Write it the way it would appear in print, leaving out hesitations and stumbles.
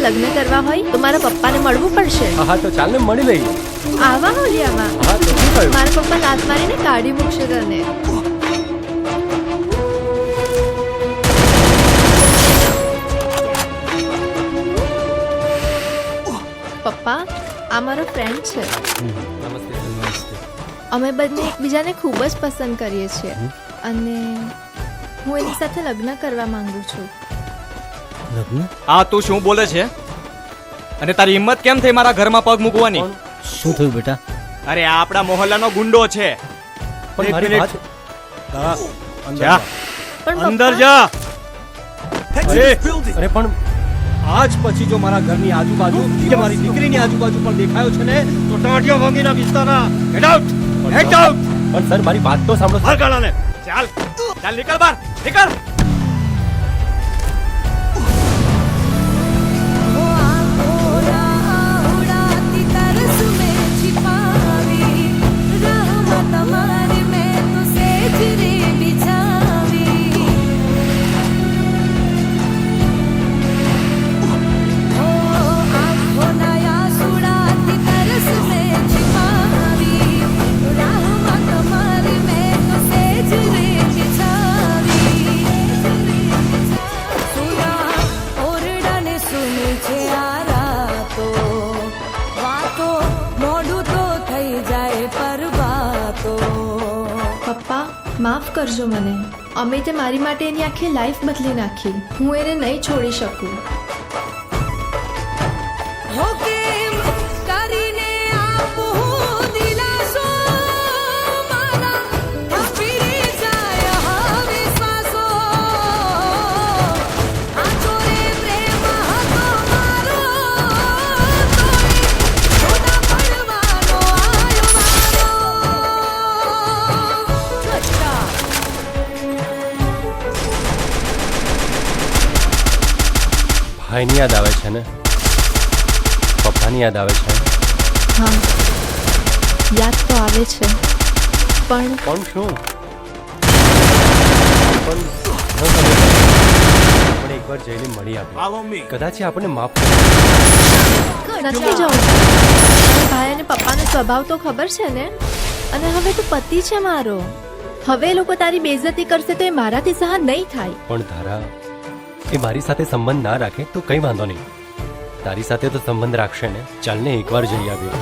લગ્ન કરવા હોય તો મારા પપ્પાને મળવું પડશે. હા તો ચાલ ને મળી લઈએ. આવા હોલિયામાં હા તો શું થયું? મારા પપ્પા લાત મારીને કાઢી મૂકશે તને. પપ્પા, આ મારો ફ્રેન્ડ છે. નમસ્તે. અમે બંને એકબીજાને ખૂબ જ પસંદ કરીએ છીએ અને હું એની સાથે લગ્ન કરવા માંગુ છું. લગ્ન? આ તું શું બોલે છે? અને તારી હિંમત કેમ થઈ મારા ઘરમાં પગ મૂકવાની? શું થયું બેટા? અરે આ આપણા મોહલ્લાનો ગુંડો છે. પણ એક મારી મિનિટ. વાત જા પણ અંદર પપ્પા, જા. અરે પણ આજ પછી જો મારા ઘરની આજુબાજુ કે મારી દીકરીની આજુબાજુ પણ દેખાયો છે ને તો ટાંટિયા ભાંગીના વિસ્તારના હેડ આઉટ હેડ આઉટ. પણ સર મારી વાત તો સાંભળો. બહાર કાઢાને. ચાલ ચાલ નીકળ બહાર નીકળ. પપ્પા માફ કરજો મને. અમે તે મારી માટે એની આખી લાઈફ બદલી નાખી. હું એને નહીં છોડી શકું. ભાઈની યાદ આવે છે ને? પપ્પાની યાદ આવે છે? હા, યાદ તો આવે છે પણ પણ શું? પણ એકવાર જઈને મળી આપણે. કદાચ એ આપણને માફ કરે. નથી જવું. મારા ભાઈ અને પપ્પાનો સ્વભાવ તો ખબર છે ને. અને હવે તું પતિ છે મારો. હવે એ લોકો તારી બેઇજ્જતી કરશે તો એ મારાથી સહન નહીં થાય. પણ તારા એ મારી સાથે સંબંધ ના રાખે તો કંઈ વાંધો નહીં. તારી સાથે તો સંબંધ રાખશે ને. ચાલ ને એકવાર જઈ આવીએ.